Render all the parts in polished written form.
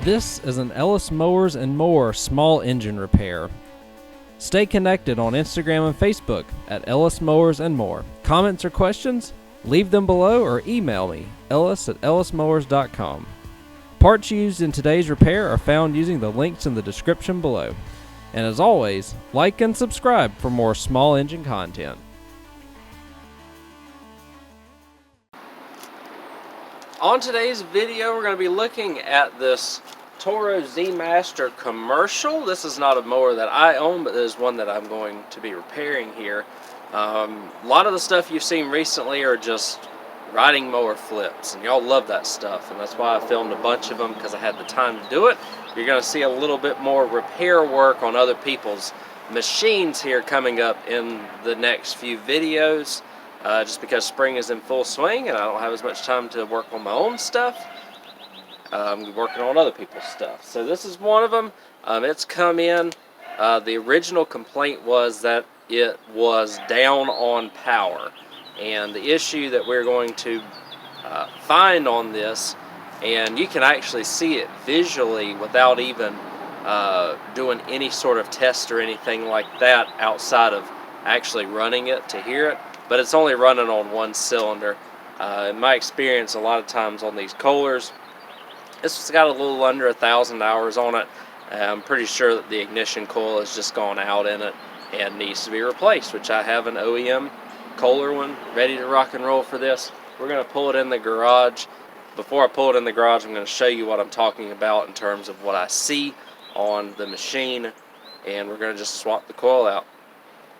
This is an Ellis Mowers and Mower small engine repair. Stay connected on Instagram and Facebook at Ellis Mowers and More. Comments or questions? Leave them below or email me, ellis@ellismowers.com. Parts used in today's repair are found using the links in the description below. And as always, like and subscribe for more small engine content. On today's video, we're going to be looking at this Toro Z Master commercial. This is not a mower that I own, but it is one that I'm going to be repairing here. A lot of the stuff you've seen recently are just riding mower flips, and y'all love that stuff, and that's why I filmed a bunch of them, because I had the time to do it. You're going to see a little bit more repair work on other people's machines here coming up in the next few videos. Just because spring is in full swing and I don't have as much time to work on my own stuff, I'm working on other people's stuff. So this is one of them. It's come in. The original complaint was that it was down on power. And the issue that we're going to find on this, and you can actually see it visually without even doing any sort of test or anything like that outside of actually running it to hear it. But it's only running on one cylinder. In my experience, a lot of times on these Kohlers, it's got a little under 1,000 hours on it. I'm pretty sure that the ignition coil has just gone out in it and needs to be replaced, which I have an OEM Kohler one ready to rock and roll for this. We're going to pull it in the garage. Before I pull it in the garage, I'm going to show you what I'm talking about in terms of what I see on the machine, and we're going to just swap the coil out.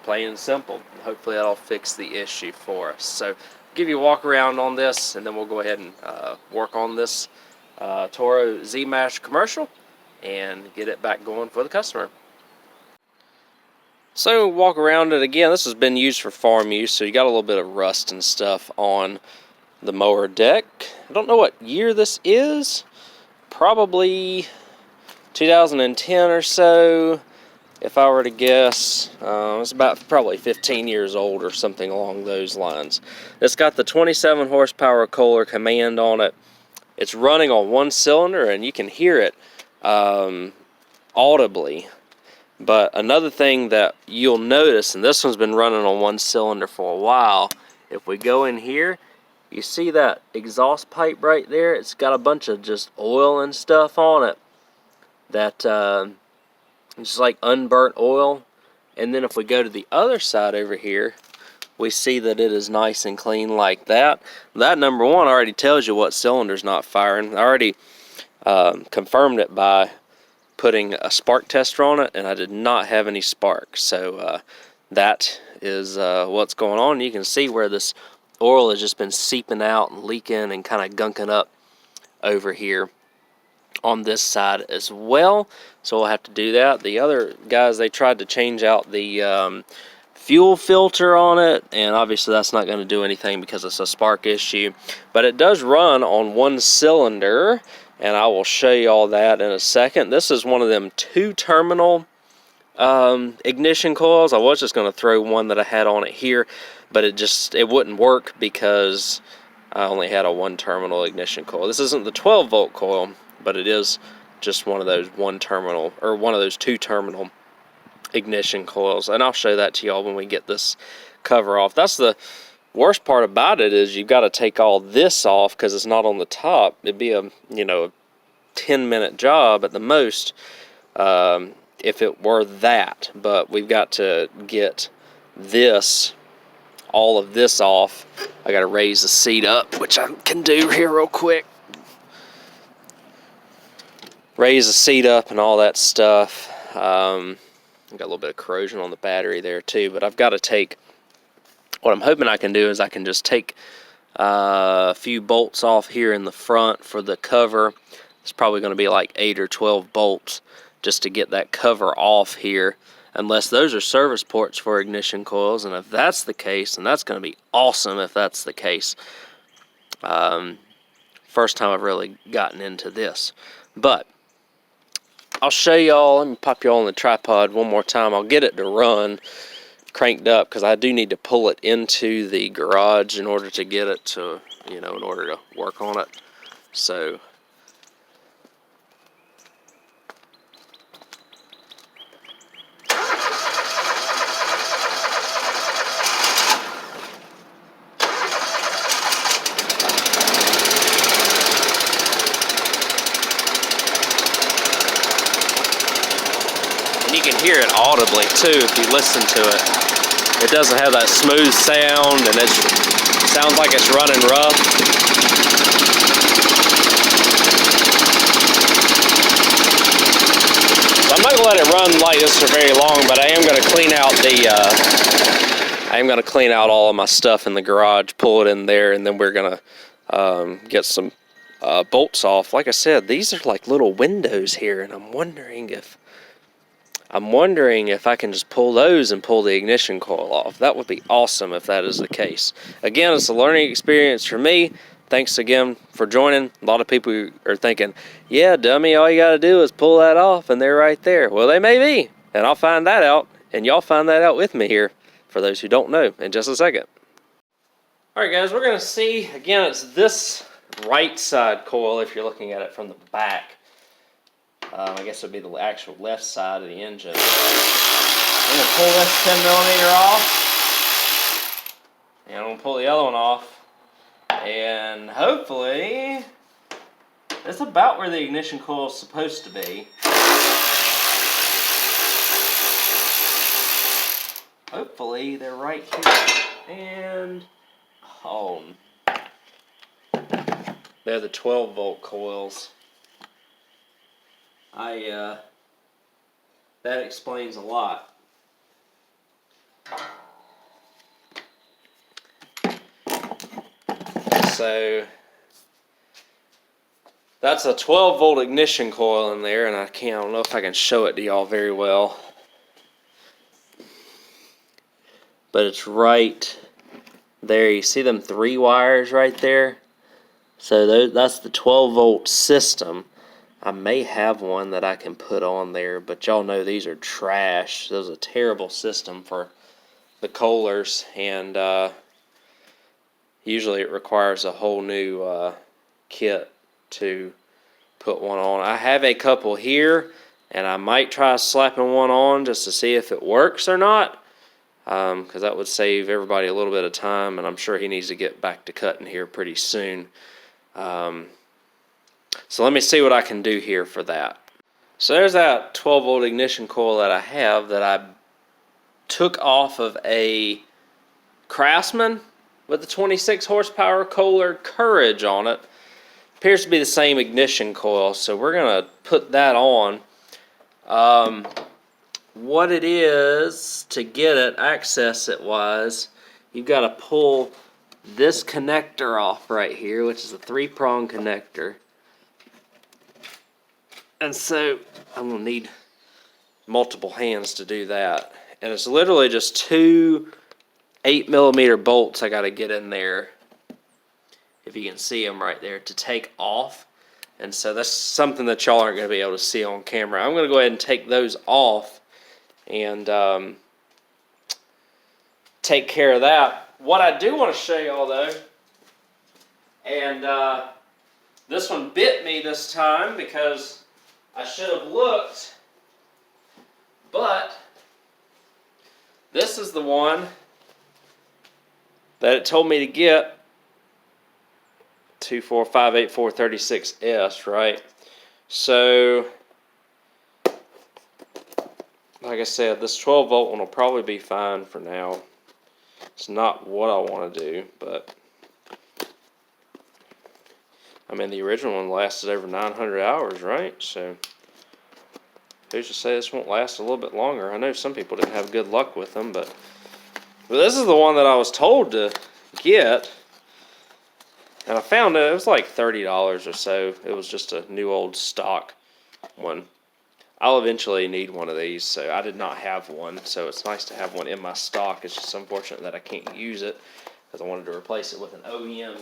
Plain and simple. Hopefully that'll fix the issue for us. So give you a walk around on this, and then we'll go ahead and work on this Toro Z Master commercial and get it back going for the customer. So walk around it again. This has been used for farm use, so you got a little bit of rust and stuff on the mower deck. I don't know what year this is. Probably 2010 or so. If I were to guess, it's about probably 15 years old or something along those lines. It's got the 27 horsepower Kohler command on it. It's running on one cylinder, and you can hear it audibly. But another thing that you'll notice, and this one's been running on one cylinder for a while, if we go in here, you see that exhaust pipe right there? It's got a bunch of just oil and stuff on it. That just like unburnt oil. And then if we go to the other side over here, we see that it is nice and clean like that. That number one already tells you what cylinder's not firing. I already confirmed it by putting a spark tester on it, and I did not have any sparks. So that is what's going on. You can see where this oil has just been seeping out and leaking and kind of gunking up over here on this side as well, so we'll have to do that. The other guys, they tried to change out the fuel filter on it, and obviously that's not going to do anything because it's a spark issue, but it does run on one cylinder, and I will show you all that in a second. This is one of them 2-terminal ignition coils. I was just going to throw one that I had on it here, but it wouldn't work because I only had a 1-terminal ignition coil. This isn't the 12-volt coil, but it is just one of those 1-terminal or one of those 2-terminal ignition coils, and I'll show that to y'all when we get this cover off. That's the worst part about it, is you've got to take all this off because it's not on the top. It'd be a 10-minute job at the most if it were that, but we've got to get all of this off. I got to raise the seat up, which I can do here real quick. Raise the seat up and all that stuff. I've got a little bit of corrosion on the battery there too, but I've got to take, what I'm hoping I can do is I can just take a few bolts off here in the front for the cover. It's probably going to be like 8 or 12 bolts just to get that cover off here, unless those are service ports for ignition coils, and if that's the case, and that's going to be awesome if that's the case. First time I've really gotten into this, but I'll show y'all. Let me pop y'all on the tripod one more time. I'll get it to run cranked up because I do need to pull it into the garage in order to get it to, in order to work on it. So can hear it audibly too if you listen to it. It doesn't have that smooth sound, and it sounds like it's running rough. So I'm not gonna let it run like this for very long, but I am gonna clean out all of my stuff in the garage, pull it in there, and then we're gonna get some bolts off. Like I said, these are like little windows here, and I'm wondering if I can just pull those and pull the ignition coil off. That would be awesome if that is the case. Again, it's a learning experience for me. Thanks again for joining. A lot of people are thinking, yeah, dummy, all you got to do is pull that off and they're right there. Well, they may be, and I'll find that out, and y'all find that out with me here, for those who don't know, in just a second. All right, guys, we're going to see, again, it's this right side coil if you're looking at it from the back. I guess it would be the actual left side of the engine. I'm going to pull this 10mm off, and I'm going to pull the other one off, and hopefully it's about where the ignition coil is supposed to be. Hopefully they're right here, and they're the 12-volt coils. That explains a lot. So that's a 12-volt ignition coil in there, and I don't know if I can show it to y'all very well, but it's right there. You see them 3 wires right there? So that's the 12-volt system. I may have one that I can put on there, but y'all know these are trash. This is a terrible system for the Kohlers, and usually it requires a whole new kit to put one on. I have a couple here, and I might try slapping one on just to see if it works or not, because that would save everybody a little bit of time, and I'm sure he needs to get back to cutting here pretty soon. So let me see what I can do here for that. So there's that 12-volt ignition coil that I have that I took off of a Craftsman with the 26 horsepower Kohler Courage on it. Appears to be the same ignition coil, so we're going to put that on. What it is, to get it, access it wise, you've got to pull this connector off right here, which is a 3-prong connector. And so I'm going to need multiple hands to do that. And it's literally just 2 8mm bolts I got to get in there, if you can see them right there, to take off. And so that's something that y'all aren't going to be able to see on camera. I'm going to go ahead and take those off and take care of that. What I do want to show y'all though, and this one bit me this time because I should have looked, but this is the one that it told me to get, 2458436S, right? So, like I said, this 12-volt one will probably be fine for now. It's not what I want to do, but I mean, the original one lasted over 900 hours, right? So who's to say this won't last a little bit longer? I know some people didn't have good luck with them, but this is the one that I was told to get, and I found it was like $30 or so. It was just a new old stock one. I'll eventually need one of these, so I did not have one, so it's nice to have one in my stock. It's just unfortunate that I can't use it because I wanted to replace it with an OEM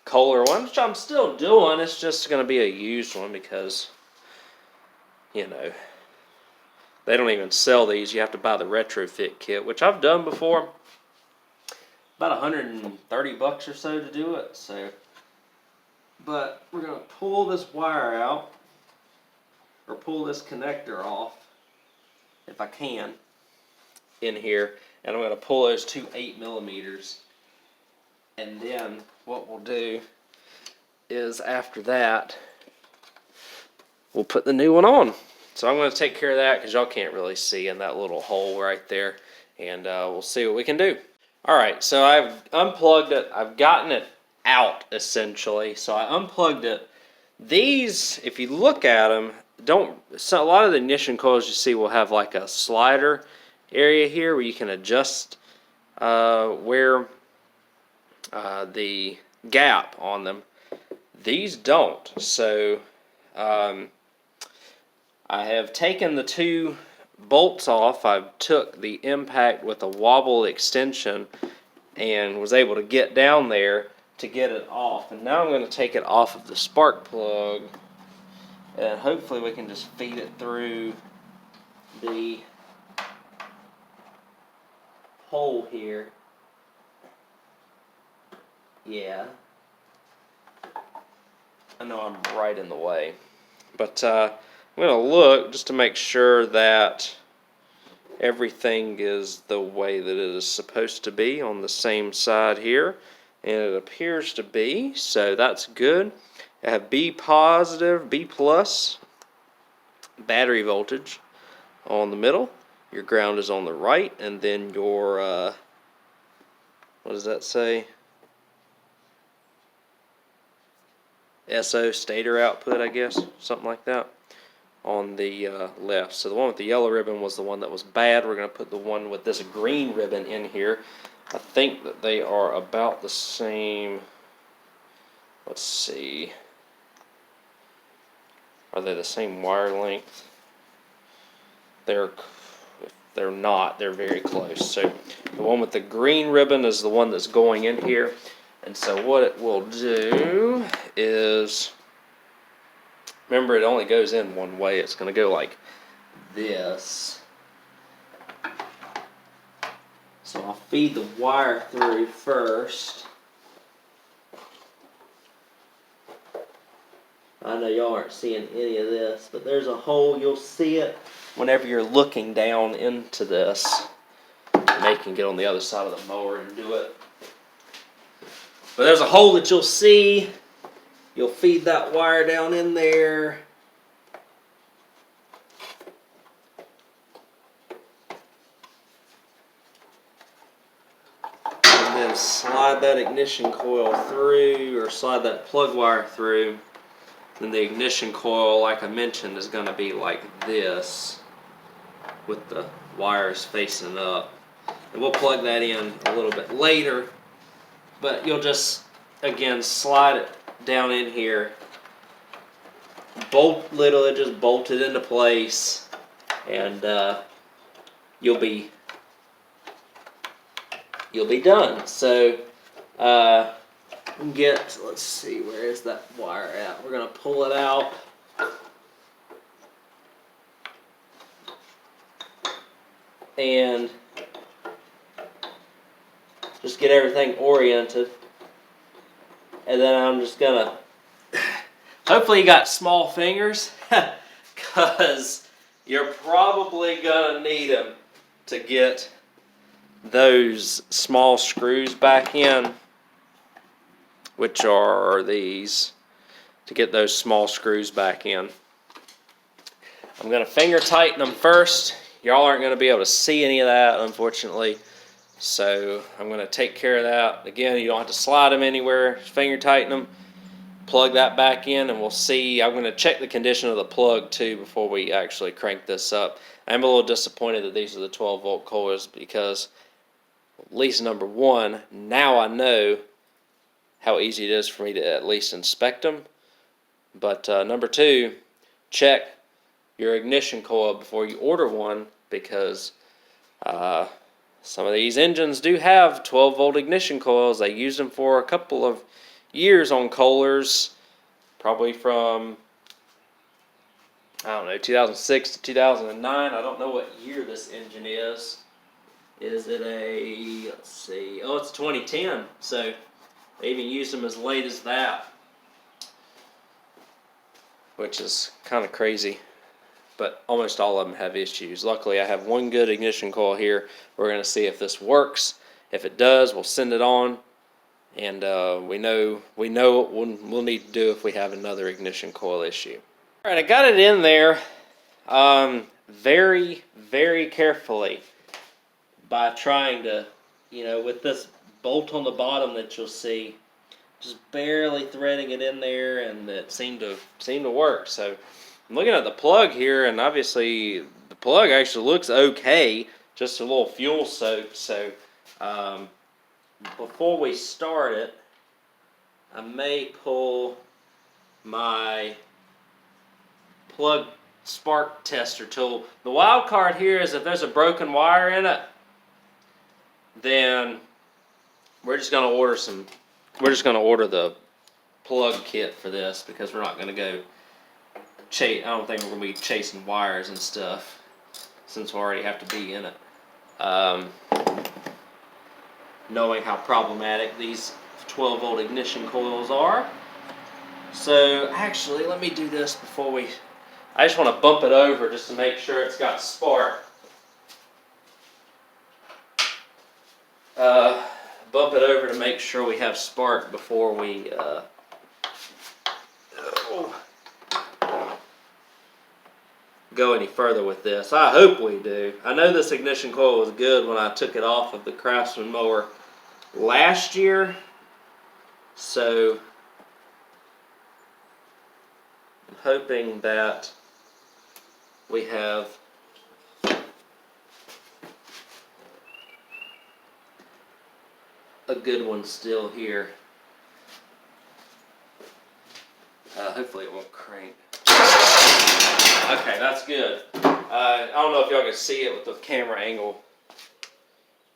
Kohler one, which I'm still doing. It's just going to be a used one because, you know, they don't even sell these. You have to buy the retrofit kit, which I've done before. About $130 or so to do it. So, but we're going to pull this wire out, or pull this connector off, if I can, in here, and I'm going to pull those 2 8mm, and then what we'll do is after that we'll put the new one on. So I'm going to take care of that because y'all can't really see in that little hole right there. And we'll see what we can do. Alright, so I've unplugged it. I've gotten it out, essentially. So I unplugged it. These, if you look at them, a lot of the ignition coils you see will have like a slider area here where you can adjust where the gap on them. These don't. So I have taken the two bolts off. I took the impact with a wobble extension and was able to get down there to get it off. And now I'm going to take it off of the spark plug, and hopefully we can just feed it through the hole here. Yeah. I know I'm right in the way. But I'm going to look just to make sure that everything is the way that it is supposed to be on the same side here. And it appears to be, so that's good. I have B positive, B plus battery voltage on the middle. Your ground is on the right, and then your, what does that say? SO stator output, I guess, something like that, on the left. So the one with the yellow ribbon was the one that was bad. We're going to put the one with this green ribbon in here. I think that they are about the same. Let's see. Are they the same wire length? If they're not, they're very close. So the one with the green ribbon is the one that's going in here. And so what it will do is, remember, it only goes in one way. It's going to go like this. So I'll feed the wire through first. I know y'all aren't seeing any of this, but there's a hole. You'll see it whenever you're looking down into this. Now you can get on the other side of the mower and do it. But there's a hole that you'll see. You'll feed that wire down in there. And then slide that ignition coil through, or slide that plug wire through. Then the ignition coil, like I mentioned, is going to be like this, with the wires facing up. And we'll plug that in a little bit later. But you'll just, again, slide it down in here. Literally just bolt it into place. And you'll be done. So let's see, where is that wire at? We're going to pull it out. And just get everything oriented. And then I'm just going to, hopefully you got small fingers, because you're probably going to need them to get those small screws back in, which are these, to get those small screws back in. I'm going to finger tighten them first. Y'all aren't going to be able to see any of that, unfortunately. So I'm going to take care of that. Again, you don't have to slide them anywhere. Finger tighten them. Plug that back in, and we'll see. I'm going to check the condition of the plug too before we actually crank this up. I'm a little disappointed that these are the 12-volt coils, because at least number one, now I know how easy it is for me to at least inspect them. But number two, check your ignition coil before you order one, because some of these engines do have 12-volt ignition coils. They used them for a couple of years on Kohlers, probably from, I don't know, 2006 to 2009. I don't know what year this engine is. Is it a, let's see, oh, it's 2010. So they even used them as late as that, which is kind of crazy. But almost all of them have issues. Luckily, I have one good ignition coil here. We're going to see if this works. If it does, we'll send it on. And we know what we'll need to do if we have another ignition coil issue. All right, I got it in there. very, very carefully by trying to, with this bolt on the bottom that you'll see, just barely threading it in there, and it seemed to work. So I'm looking at the plug here, and obviously the plug actually looks okay, just a little fuel soaked. So before we start it, I may pull my plug spark tester tool. The wild card here is if there's a broken wire in it, then we're just going to order the plug kit for this, because we're not going to go I don't think we're going to be chasing wires and stuff, since we already have to be in it. Knowing how problematic these 12-volt ignition coils are. So actually, let me do this before I just want to bump it over just to make sure it's got spark. Bump it over to make sure we have spark before we go any further with this. I hope we do. I know this ignition coil was good when I took it off of the Craftsman mower last year, so I'm hoping that we have a good one still here. Hopefully it won't crank. Okay, that's good. I don't know if y'all can see it with the camera angle.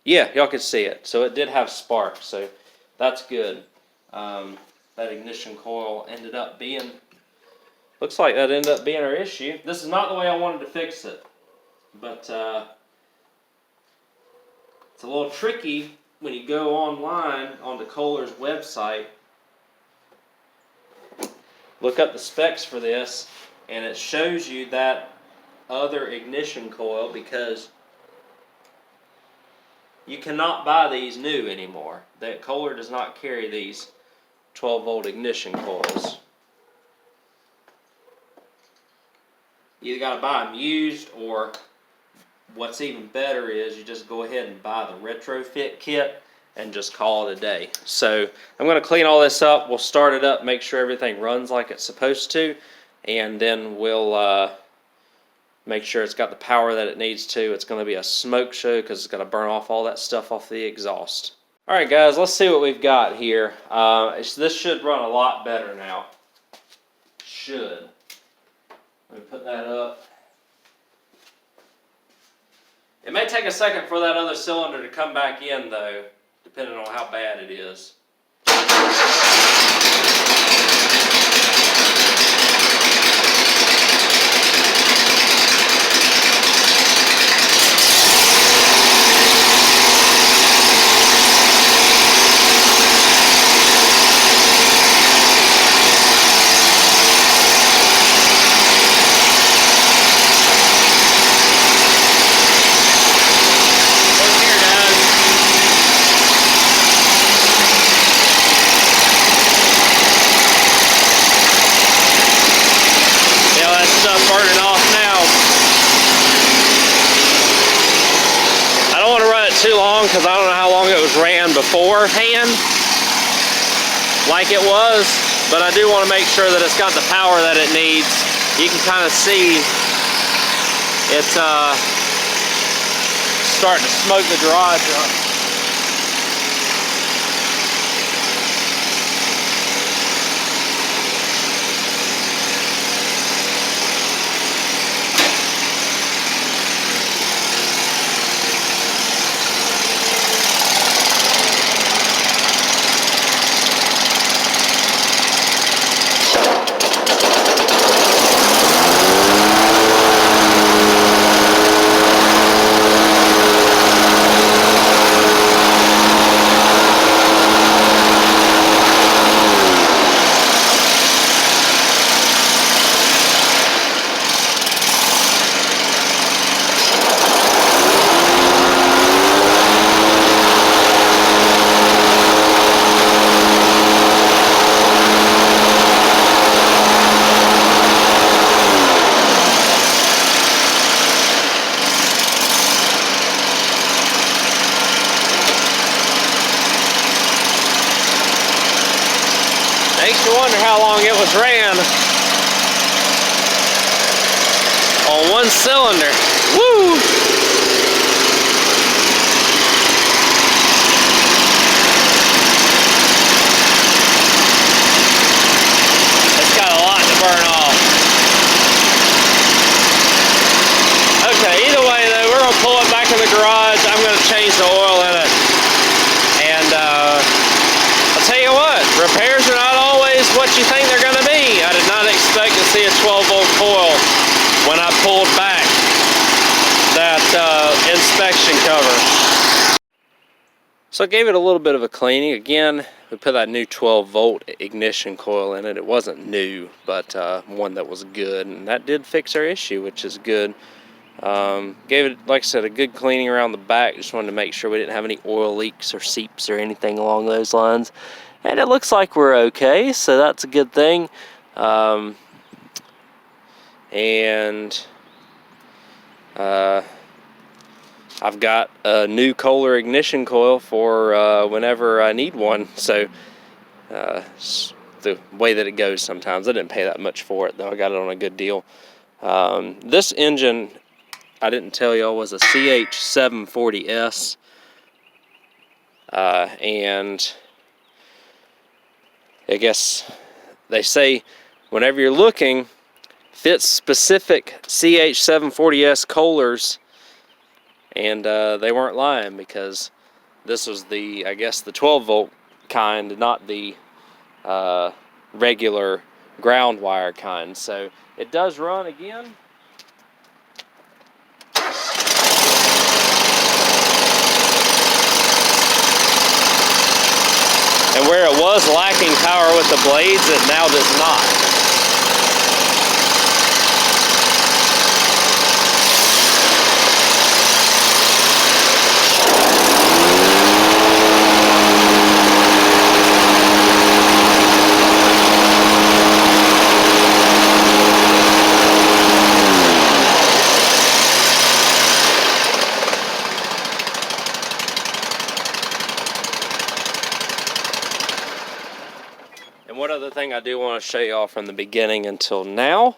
Yeah, y'all can see it. So it did have spark, so that's good. That ignition coil looks like that ended up being our issue. This is not the way I wanted to fix it, but it's a little tricky when you go online onto Kohler's website. Look up the specs for this, and it shows you that other ignition coil, because you cannot buy these new anymore. That Kohler does not carry these 12-volt ignition coils. You either got to buy them used, or what's even better is you just go ahead and buy the retrofit kit and just call it a day. So I'm going to clean all this up. We'll start it up, make sure everything runs like it's supposed to, and then we'll make sure it's got the power that it needs to. It's going to be a smoke show because it's going to burn off all that stuff off the exhaust. Alright guys, let's see what we've got here. This should run a lot better now. Should. Let me put that up. It may take a second for that other cylinder to come back in though, depending on how bad it is. Too long, because I don't know how long it was ran beforehand like it was, but I do want to make sure that it's got the power that it needs. You can kind of see it's starting to smoke the garage up. you wonder how long it was ran on one cylinder. Woo! It's got a lot to burn off. Okay, either way though, we're going to pull it back in the garage. I'm going to change the oil in it. And I'll tell you what, repairs are not always what you think they're going to be. I did not expect to see a 12-volt coil when I pulled back that inspection cover. So I gave it a little bit of a cleaning. Again, we put that new 12-volt ignition coil in it. It wasn't new, but one that was good, and that did fix our issue, which is good. Gave it, like I said, a good cleaning around the back. Just wanted to make sure we didn't have any oil leaks or seeps or anything along those lines. And it looks like we're okay, so that's a good thing. I've got a new Kohler ignition coil for whenever I need one. So the way that it goes sometimes. I didn't pay that much for it, though. I got it on a good deal. This engine, I didn't tell y'all, was a CH740S, and I guess they say whenever you're looking, fits specific CH740S Kohlers, and they weren't lying, because this was the, I guess, the 12-volt kind, not the regular ground wire kind. So it does run again. And where it was lacking power with the blades, it now does not. One other thing I do want to show y'all from the beginning until now,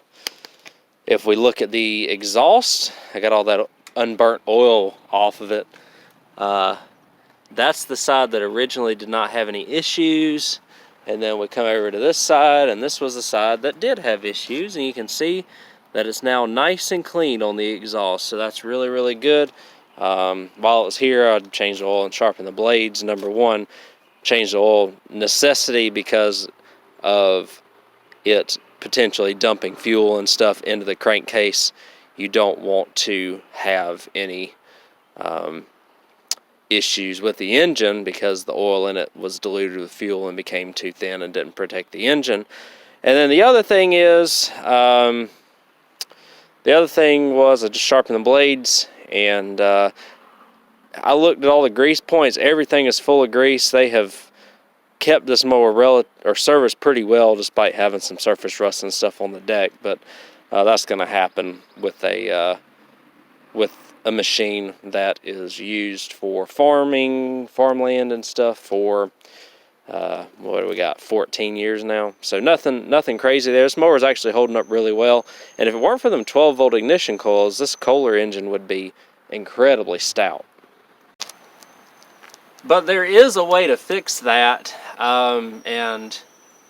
if we look at the exhaust, I got all that unburnt oil off of it. That's the side that originally did not have any issues, and then we come over to this side, and this was the side that did have issues, and you can see that it's now nice and clean on the exhaust, so that's really, really good. While it was here, I'd change the oil and sharpen the blades. Number one, change the oil necessity because of it potentially dumping fuel and stuff into the crankcase. You don't want to have any issues with the engine, because the oil in it was diluted with fuel and became too thin and didn't protect the engine. And then the other thing is, I just sharpened the blades, and I looked at all the grease points. Everything is full of grease. They have kept this mower serviced pretty well, despite having some surface rust and stuff on the deck. But that's going to happen with a machine that is used for farmland and stuff for what do we got, 14 years now. So nothing crazy there. This mower is actually holding up really well, and if it weren't for them 12-volt ignition coils, this Kohler engine would be incredibly stout. But there is a way to fix that, and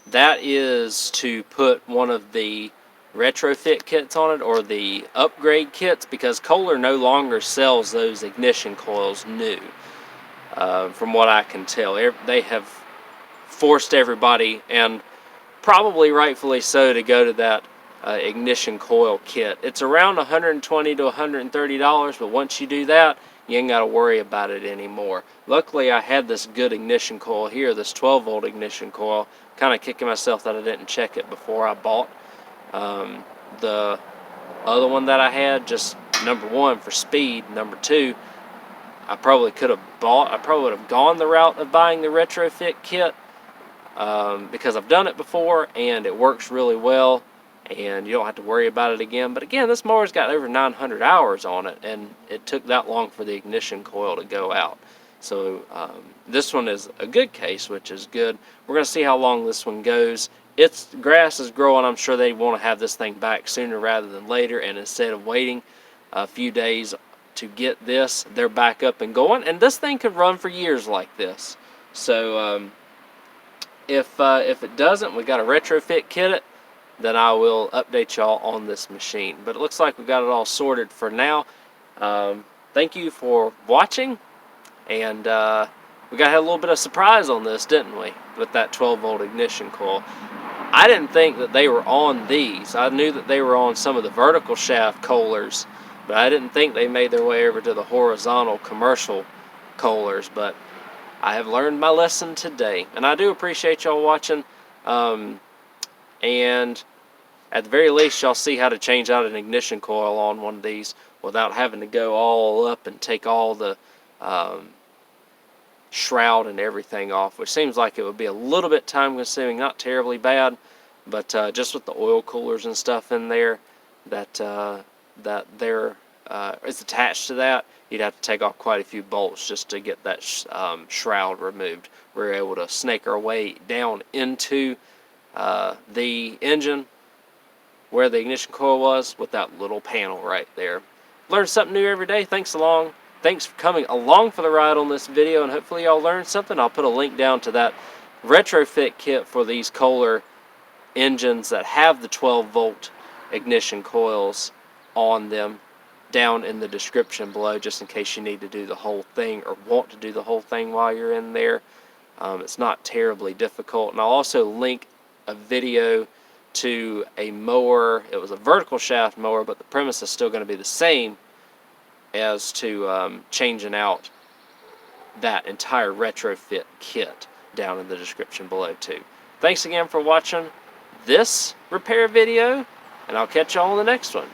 that is to put one of the retrofit kits on it, or the upgrade kits, because Kohler no longer sells those ignition coils new. From what I can tell, they have forced everybody, and probably rightfully so, to go to that ignition coil kit. It's around $120 to $130, but once you do that, you ain't got to worry about it anymore. Luckily, I had this good ignition coil here, this 12-volt ignition coil. Kind of kicking myself that I didn't check it before I bought the other one that I had. Just number one, for speed. Number two, I probably would have gone the route of buying the retrofit kit, because I've done it before and it works really well, and you don't have to worry about it again. But again, this mower's got over 900 hours on it, and it took that long for the ignition coil to go out. So this one is a good case, which is good. We're going to see how long this one goes. its grass is growing, I'm sure they want to have this thing back sooner rather than later, and instead of waiting a few days to get this, they're back up and going, and this thing could run for years like this. So if it doesn't, we got to retrofit kit it, then I will update y'all on this machine. But it looks like we got it all sorted for now. Thank you for watching, and we got a little bit of surprise on this, didn't we, with that 12-volt ignition coil. I didn't think that they were on these. I knew that they were on some of the vertical shaft Kohlers, but I didn't think they made their way over to the horizontal commercial Kohlers. But I have learned my lesson today, and I do appreciate y'all watching. And at the very least, y'all see how to change out an ignition coil on one of these without having to go all up and take all the shroud and everything off, which seems like it would be a little bit time consuming, not terribly bad, but just with the oil coolers and stuff in there that is attached to that, you'd have to take off quite a few bolts just to get that shroud removed. We're able to snake our way down into the engine where the ignition coil was with that little panel right there. Learn something new every day. Thanks for coming along for the ride on this video, and hopefully y'all learned something. I'll put a link down to that retrofit kit for these Kohler engines that have the 12-volt ignition coils on them down in the description below, just in case you need to do the whole thing or want to do the whole thing while you're in there. It's not terribly difficult. And I'll also link a video to a mower. It was a vertical shaft mower, but the premise is still going to be the same as to changing out that entire retrofit kit down in the description below too. Thanks again for watching this repair video, and I'll catch y'all on the next one.